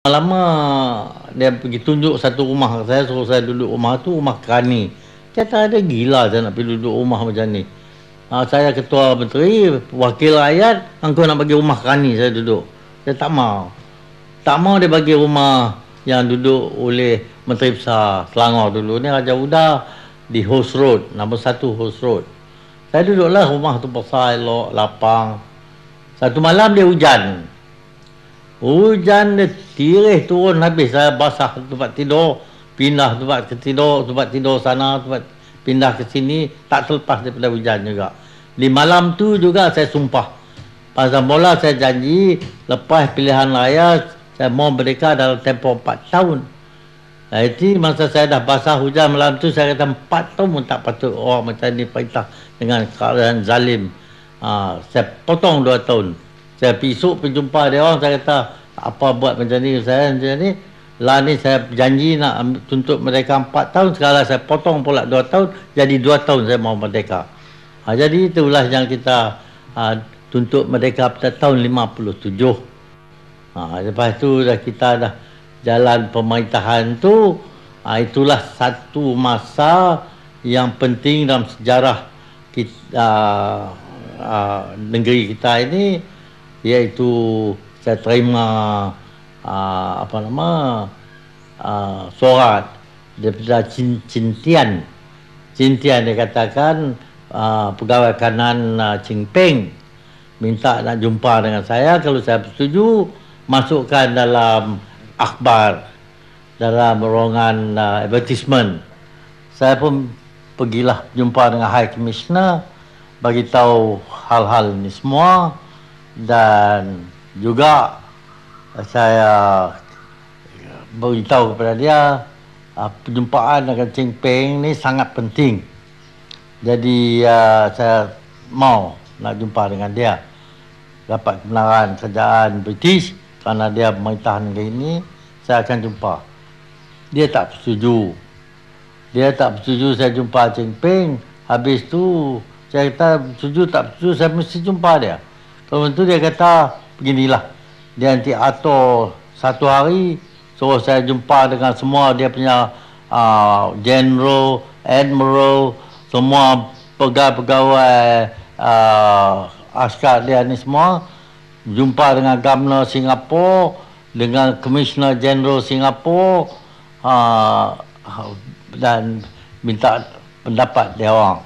Lama dia pergi tunjuk satu rumah saya, suruh saya duduk rumah tu, rumah kerani. Kata ada gila saya nak pergi duduk rumah macam ni. Saya ketua menteri, wakil rakyat, engkau nak bagi rumah kerani saya duduk. Saya tak mau. Tak mau dia bagi rumah yang duduk oleh Menteri Besar Selangor dulu ni, Raja Uda, di Hos Road, nombor 1 Hos Road. Saya duduklah rumah tu besar, elok, lapang. Satu malam dia hujan. Hujan dia tirih turun habis. Saya basah tempat tidur, pindah tempat tidur sana, pindah ke sini, tak terlepas daripada hujan juga. Di malam tu juga saya sumpah. Pasal mula saya janji lepas pilihan raya saya mau merdeka dalam tempoh 4 tahun. Itu masa saya dah basah hujan malam tu, saya kata 4 tahun pun tak patut orang macam ni perintah dengan keadaan zalim. Saya potong 2 tahun. Saya esok berjumpa dia orang, saya kata apa buat macam ni saya macam ni. Lah ni saya janji nak tuntut merdeka 4 tahun, sekarang saya potong pula 2 tahun, jadi 2 tahun saya mau merdeka. Jadi itulah yang kita tuntut merdeka pada tahun 57. Lepas tu kita dah jalan pemerintahan tu. Itulah satu masa yang penting dalam sejarah kita, negeri kita ini, iaitu saya terima surat daripada Cintian. Cintian dia katakan pegawai kanan Ching Peng minta nak jumpa dengan saya. Kalau saya bersetuju, masukkan dalam akhbar, dalam ruangan advertisement. Saya pun pergilah jumpa dengan High Commissioner, bagi tahu hal-hal ini semua. Dan juga saya beritahu kepada dia perjumpaan dengan Ching Peng ni sangat penting. Jadi saya mau nak jumpa dengan dia, dapat kebenaran kerajaan British kerana dia memerintah negeri ini, saya akan jumpa. Dia tak bersetuju. Saya jumpa Ching Peng. Habis tu saya kata bersetuju tak bersetuju, saya mesti jumpa dia. Kalau itu dia kata beginilah, dia nanti atur satu hari suruh saya jumpa dengan semua dia punya general, admiral, semua pegawai askar dia ni semua. Jumpa dengan Governor Singapura, dengan Commissioner General Singapura, dan minta pendapat dia orang.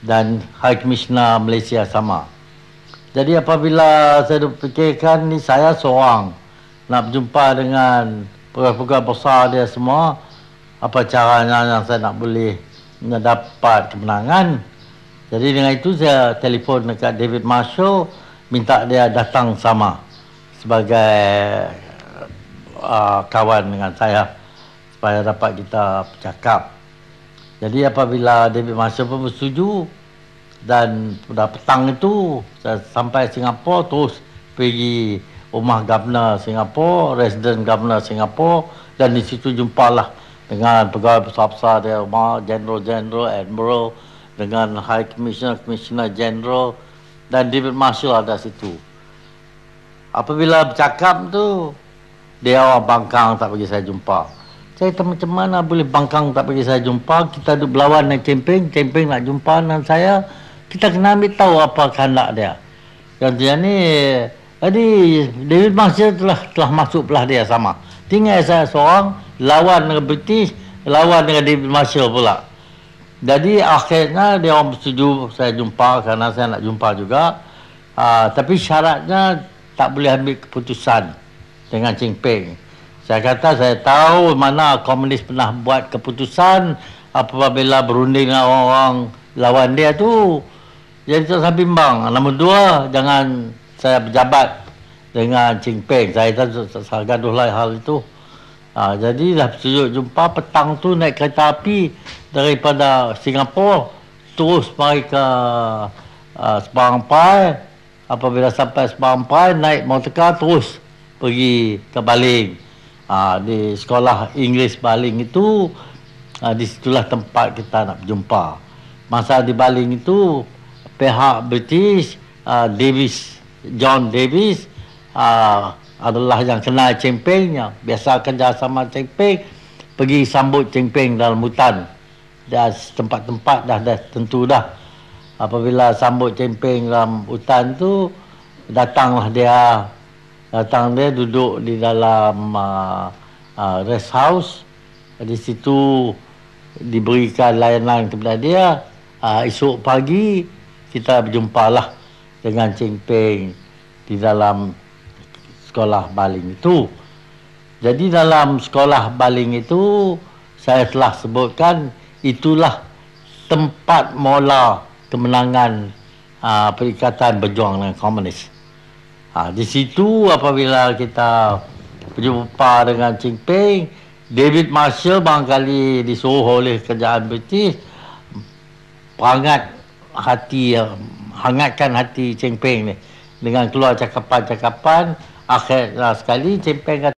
Dan High Commissioner Malaysia sama. Jadi apabila saya fikirkan ni, saya seorang nak berjumpa dengan pegawai besar dia semua, apa caranya yang saya nak boleh mendapat kemenangan. Jadi dengan itu saya telefon dekat David Marshall, minta dia datang sama sebagai kawan dengan saya supaya dapat kita bercakap. Jadi apabila David Marshall pun bersetuju, dan pada petang itu saya sampai Singapura, terus pergi rumah Governor Singapura, resident Governor Singapura, dan di situ jumpalah dengan pegawai besar-besar dia, rumah General, Admiral, dengan High Commissioner, Commissioner General, dan David Marshall ada situ. Apabila bercakap tu, dia orang bangkang tak bagi saya jumpa. Saya kata macam mana boleh bangkang tak bagi saya jumpa? Kita duduk berlawan dengan Ching Peng nak jumpa dengan saya. Kita kena ambil tahu apa kehendak dia. Dan ni, jadi David Marshall telah masuk belah dia sama. Tinggal saya seorang, lawan dengan British, lawan dengan David Marshall pula. Jadi akhirnya dia orang bersetuju saya jumpa kerana saya nak jumpa juga. Tapi syaratnya tak boleh ambil keputusan dengan Ching Peng. Saya kata saya tahu mana komunis pernah buat keputusan apabila berunding dengan orang lawan dia tu. Jadi saya bimbang. Nombor 2, jangan saya berjabat dengan Ching Peng. Saya gaduhlah hal itu. Jadi dah bersetuju jumpa. Petang tu naik kereta api daripada Singapura terus mari ke Sebarang Pai. Apabila sampai Sebarang Pai, naik motorcar terus pergi ke Baling. Di sekolah Inggeris Baling itu, di situlah tempat kita nak berjumpa. Masa di Baling itu, pihak British, John Davis, adalah yang kenal Cheng Peng. Biasa kerjasama Cheng Peng, pergi sambut Cheng Peng dalam hutan. Dah tempat-tempat dah tentu dah. Apabila sambut Cheng Peng dalam hutan tu, datang dia duduk di dalam rest house. Di situ diberikan layanan kepada dia. Esok pagi kita berjumpalah dengan Cheng Peng di dalam sekolah baling itu. Jadi dalam sekolah baling itu saya telah sebutkan itulah tempat mula kemenangan Perikatan Berjuang dengan Komunis. Di situ apabila kita berjumpa dengan Cheng Peng, David Marshall barangkali disuruh oleh kerajaan British hangatkan hati Cheng Peng ni dengan keluar cakapan-cakapan. Akhir sekali Cheng Peng kata